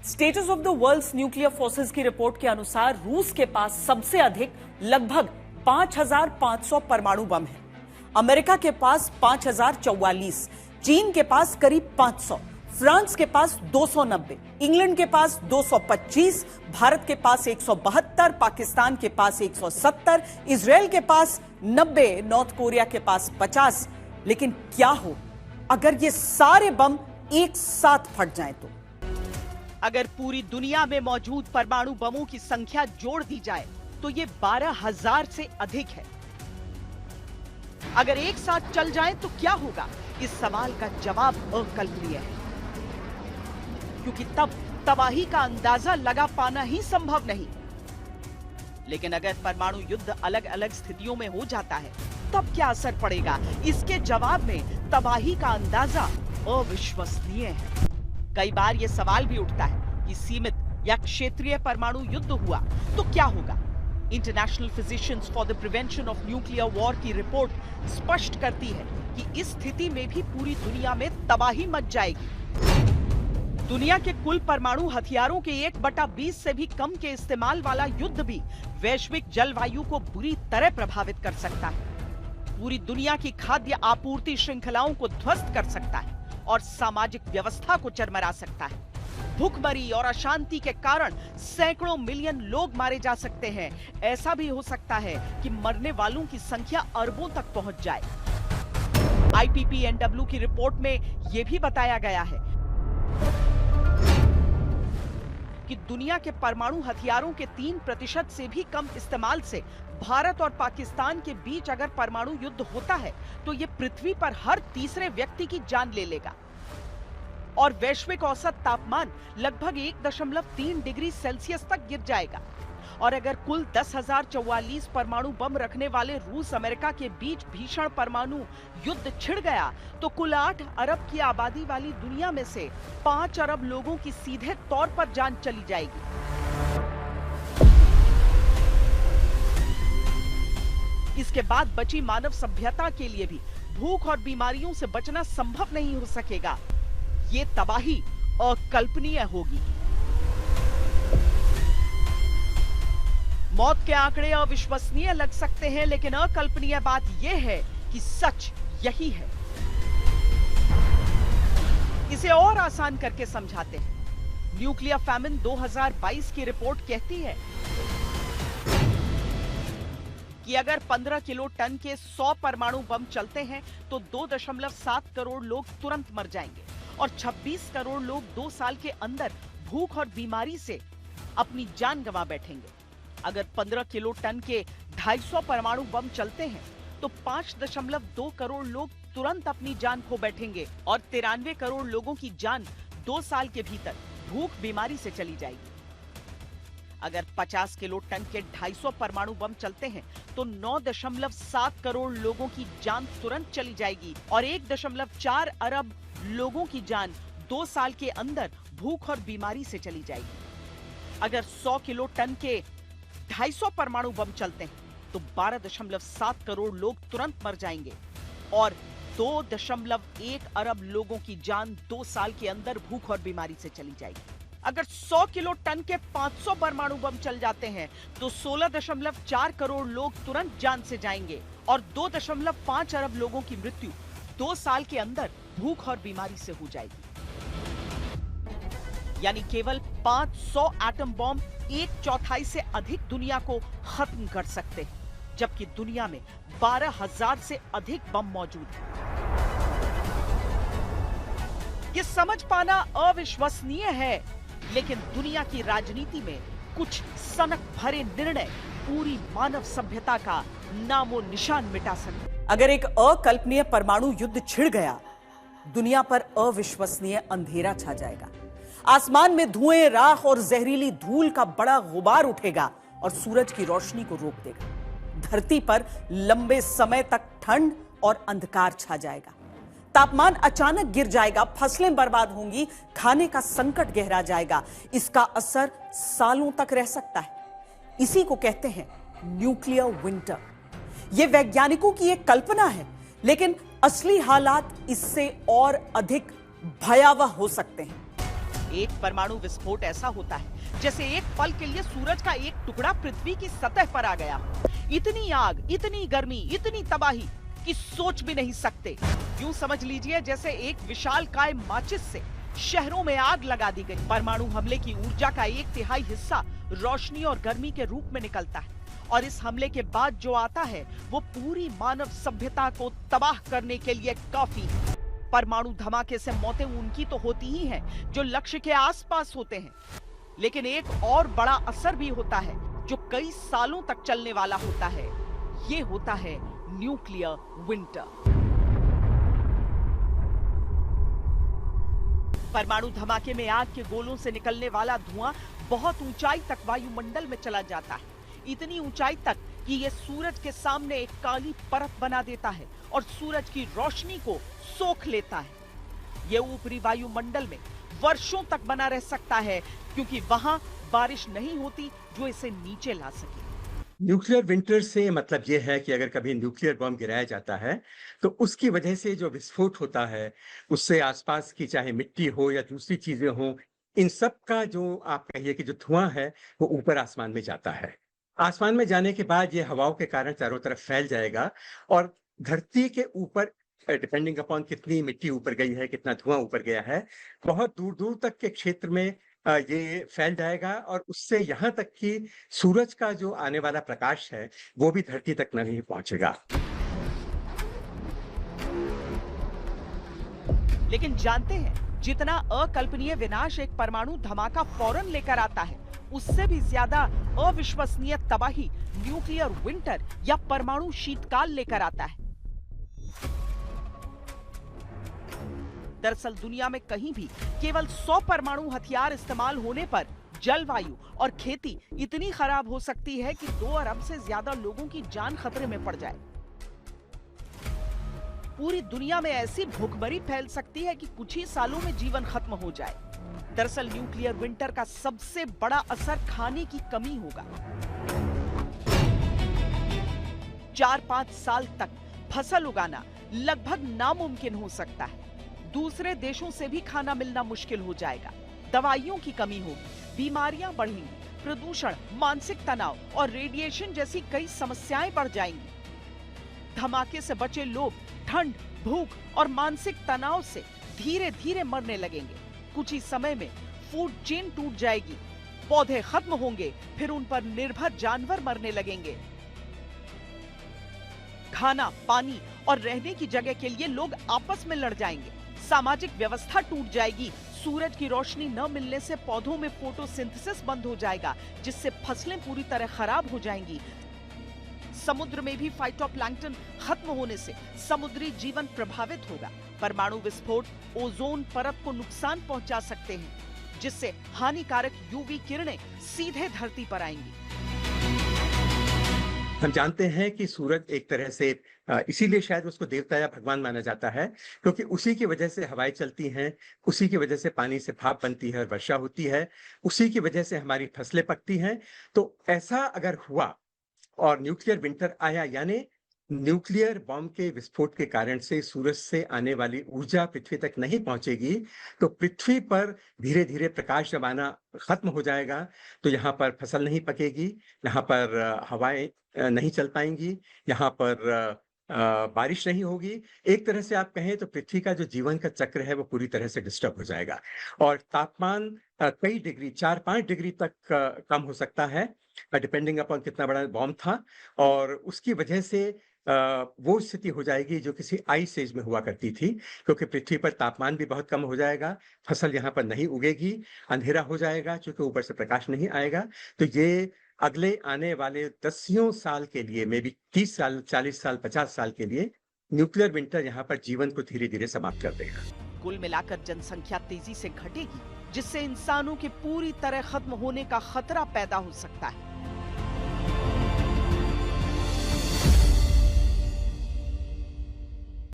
Status of the world's nuclear forces की report के अनुसार रूस के पास सबसे अधिक लगभग 5,500 परमाणु बम है। अमेरिका के पास 5,044, चीन के पास करीब 500, फ्रांस के पास 290, इंग्लैंड के पास 225, भारत के पास 172, पाकिस्तान के पास 170, इजराइल के पास 90, नॉर्थ कोरिया के पास 50। लेकिन क्या हो अगर ये सारे बम एक साथ फट जाएं तो? अगर पूरी दुनिया में मौजूद परमाणु बमों की संख्या जोड़ दी जाए तो ये 12,000 से अधिक है। अगर एक साथ चल जाएं तो क्या होगा? इस सवाल का जवाब अकल्पनीय है, क्योंकि तब तबाही का अंदाजा लगा पाना ही संभव नहीं। लेकिन अगर परमाणु युद्ध अलग अलग स्थितियों में हो जाता है तब क्या असर पड़ेगा? इसके जवाब में तबाही का अंदाजा अविश्वसनीय है। कई बार यह सवाल भी उठता है कि सीमित या क्षेत्रीय परमाणु युद्ध हुआ तो क्या होगा? International physicians for the prevention of nuclear war की रिपोर्ट स्पष्ट करती है कि इस स्थिति में भी पूरी दुनिया में तबाही मच जाएगी। दुनिया के कुल परमाणु हथियारों के 1/20 से भी कम के इस्तेमाल वाला युद्ध भी वैश्विक जलवायु को बुरी तरह प्रभावित कर सकता है, पूरी दुनिया की खाद्य आपूर्ति श्रृंखलाओं को ध्वस्त कर सकता है और सामाजिक व्यवस्था को चरमरा सकता है। भूखमरी और अशांति के कारण सैकड़ों मिलियन लोग मारे जा सकते हैं। ऐसा भी हो सकता है कि मरने वालों की संख्या अरबों तक पहुंच जाए। IPPNW की रिपोर्ट में यह भी बताया गया है कि दुनिया के परमाणु हथियारों के 3% से भी कम इस्तेमाल से भारत और पाकिस्तान के बीच अगर परमाणु युद्ध होता है तो यह पृथ्वी पर हर तीसरे व्यक्ति की जान ले लेगा और वैश्विक औसत तापमान लगभग 1.3 डिग्री सेल्सियस तक गिर जाएगा। और अगर कुल 10,044 परमाणु बम रखने वाले रूस अमेरिका के बीच भीषण परमाणु युद्ध छिड़ गया तो कुल 8 अरब की आबादी वाली दुनिया में से 5 अरब लोगों की सीधे तौर पर जान चली जाएगी। इसके बाद बची मानव सभ्यता के लिए भी भूख और बीमारियों से बचना संभव नहीं हो सकेगा। ये तबाही अकल्पनीय होगी। मौत के आंकड़े अविश्वसनीय लग सकते हैं, लेकिन अकल्पनीय बात यह है कि सच यही है। इसे और आसान करके समझाते हैं। न्यूक्लियर फैमिन 2022 की रिपोर्ट कहती है कि अगर 15 किलो टन के 100 परमाणु बम चलते हैं तो 2.7 करोड़ लोग तुरंत मर जाएंगे और 26 करोड़ लोग 2 साल के अंदर भूख और बीमारी से अपनी जान गंवा बैठेंगे। अगर 15 किलो टन के 250 परमाणु बम चलते हैं तो 5.2 करोड़ लोग तुरंत अपनी जान खो बैठेंगे और 93 करोड़ लोगों की जान 2 साल के भीतर भूख बीमारी से चली जाएगी। अगर 50 किलो टन के 250 परमाणु बम चलते हैं तो 9.7 करोड़ लोगों की जान तुरंत चली जाएगी और 1.4 अरब लोगों की जान 2 साल के अंदर भूख और बीमारी से चली जाएगी। अगर 100 किलो टन के 250 परमाणु बम चलते हैं तो 12.7 करोड़ लोग तुरंत मर जाएंगे और 2.1 अरब लोगों की जान 2 साल के अंदर भूख और बीमारी से चली जाएगी। अगर 100 किलो टन के 500 परमाणु बम चल जाते हैं तो 16.4 करोड़ लोग तुरंत जान से जाएंगे और 2.5 अरब लोगों की मृत्यु 2 साल के अंदर भूख और बीमारी से हो जाएगी। यानी केवल 500 एटम बॉम्ब 1/4 से अधिक दुनिया को खत्म कर सकते हैं, जबकि दुनिया में 12,000 से अधिक बम मौजूद हैं। ये समझ पाना अविश्वसनीय है, लेकिन दुनिया की राजनीति में कुछ सनक भरे निर्णय पूरी मानव सभ्यता का नामो निशान मिटा सकते। अगर एक अकल्पनीय परमाणु युद्ध छिड़ गया, दुनिया पर अविश्वसनीय अंधेरा छा जाएगा। आसमान में धुएं, राख और जहरीली धूल का बड़ा गुबार उठेगा और सूरज की रोशनी को रोक देगा। धरती पर लंबे समय तक ठंड और अंधकार छा जाएगा। तापमान अचानक गिर जाएगा, फसलें बर्बाद होंगी, खाने का संकट गहरा जाएगा। इसका असर सालों तक रह सकता है। इसी को कहते हैं न्यूक्लियर विंटर। यह वैज्ञानिकों की एक कल्पना है, लेकिन असली हालात इससे और अधिक भयावह हो सकते हैं। एक परमाणु विस्फोट ऐसा होता है जैसे एक पल के लिए सूरज का एक टुकड़ा पृथ्वी की सतह पर आ गया। इतनी आग, इतनी गर्मी, इतनी तबाही कि सोच भी नहीं सकते। यूं समझ लीजिए जैसे एक विशालकाय माचिस से शहरों में आग लगा दी गई। परमाणु हमले की ऊर्जा का 1/3 हिस्सा रोशनी और गर्मी के रूप में निकलता है और इस हमले के बाद जो आता है वो पूरी मानव सभ्यता को तबाह करने के लिए काफी है। परमाणु धमाके से मौतें उनकी तो होती ही हैं जो लक्ष्य के आसपास होते हैं, लेकिन एक और बड़ा असर भी होता है जो कई सालों तक चलने वाला होता है। ये होता है न्यूक्लियर विंटर। परमाणु धमाके में आग के गोलों से निकलने वाला धुआं बहुत ऊंचाई तक वायुमंडल में चला जाता है, इतनी ऊंचाई तक कि ये सूरज के सामने एक काली परत बना देता है और सूरज की रोशनी को सोख लेता है। ये ऊपरी वायुमंडल में वर्षों तक बना रह सकता है क्योंकि वहां बारिश नहीं होती जो इसे नीचे ला सके। न्यूक्लियर विंटर से मतलब यह है कि अगर कभी न्यूक्लियर बम गिराया जाता है तो उसकी वजह से जो विस्फोट होता है उससे आसपास की चाहे मिट्टी हो या दूसरी चीजें हो, इन सब का जो आप कहिए कि जो धुआं है वो ऊपर आसमान में जाता है। आसमान में जाने के बाद ये हवाओं के कारण चारों तरफ फैल जाएगा और धरती के ऊपर डिपेंडिंग अपॉन कितनी मिट्टी ऊपर गई है, कितना धुआं ऊपर गया है, बहुत दूर दूर तक के क्षेत्र में ये फैल जाएगा और उससे यहाँ तक कि सूरज का जो आने वाला प्रकाश है वो भी धरती तक नहीं पहुंचेगा। लेकिन जानते हैं जितना अकल्पनीय विनाश एक परमाणु धमाका फौरन लेकर आता है, उससे भी ज्यादा अविश्वसनीय तबाही न्यूक्लियर विंटर या परमाणु शीतकाल लेकर आता है। दरअसल दुनिया में कहीं भी केवल 100 परमाणु हथियार इस्तेमाल होने पर जलवायु और खेती इतनी खराब हो सकती है कि 2 अरब से ज्यादा लोगों की जान खतरे में पड़ जाए। पूरी दुनिया में ऐसी भूखमरी फैल सकती है कि कुछ ही सालों में जीवन खत्म हो जाए। दरअसल न्यूक्लियर विंटर का सबसे बड़ा असर खाने की कमी होगा। 4-5 साल तक फसल उगाना लगभग नामुमकिन हो सकता है। दूसरे देशों से भी खाना मिलना मुश्किल हो जाएगा। दवाइयों की कमी होगी, बीमारियां बढ़ेंगी, प्रदूषण, मानसिक तनाव और रेडिएशन जैसी कई समस्याएं बढ़ जाएंगी। धमाके से बचे लोग ठंड, भूख और मानसिक तनाव से धीरे धीरे मरने लगेंगे। कुछ ही समय में फूड चेन टूट जाएगी, पौधे खत्म होंगे, फिर उन पर निर्भर जानवर मरने लगेंगे। खाना, पानी और रहने की जगह के लिए लोग आपस में लड़ जाएंगे। सामाजिक व्यवस्था टूट जाएगी। सूरज की रोशनी न मिलने से पौधों में फोटोसिंथेसिस बंद हो जाएगा, जिससे फसलें पूरी तरह खराब हो जाएंगी। समुद्र में भी फाइटोप्लैंक्टन खत्म होने से समुद्री जीवन प्रभावित होगा। परमाणु विस्फोट ओजोन परत को नुकसान पहुंचा सकते हैं, जिससे हानिकारक यूवी किरणें सीधे धरती पर आएंगी। हम जानते हैं कि सूरज एक तरह से इसीलिए शायद उसको देवता या भगवान माना जाता है, क्योंकि उसी की वजह से हवाएं चलती हैं, उसी की वजह से पानी से भाप बनती है और वर्षा होती है, उसी की वजह से हमारी फसलें पकती हैं। तो ऐसा अगर हुआ और न्यूक्लियर विंटर आया, यानी न्यूक्लियर बॉम्ब के विस्फोट के कारण से सूरज से आने वाली ऊर्जा पृथ्वी तक नहीं पहुंचेगी, तो पृथ्वी पर धीरे धीरे प्रकाश जब आना खत्म हो जाएगा, तो यहाँ पर फसल नहीं पकेगी, यहाँ पर हवाएं नहीं चल पाएंगी, यहाँ पर बारिश नहीं होगी। एक तरह से आप कहें तो पृथ्वी का जो जीवन का चक्र है वो पूरी तरह से डिस्टर्ब हो जाएगा और तापमान कई डिग्री 4-5 डिग्री तक कम हो सकता है, डिपेंडिंग अपॉन कितना बड़ा बॉम्ब था। और उसकी वजह से वो स्थिति हो जाएगी जो किसी आइस एज में हुआ करती थी, क्योंकि पृथ्वी पर तापमान भी बहुत कम हो जाएगा, फसल यहाँ पर नहीं उगेगी, अंधेरा हो जाएगा क्योंकि ऊपर से प्रकाश नहीं आएगा। तो ये अगले आने वाले दसियों साल के लिए, मे बी 30 साल, 40 साल, 50 साल के लिए न्यूक्लियर विंटर यहाँ पर जीवन को धीरे धीरे समाप्त कर देगा। कुल मिलाकर जनसंख्या तेजी से घटेगी, जिससे इंसानों के पूरी तरह खत्म होने का खतरा पैदा हो सकता है।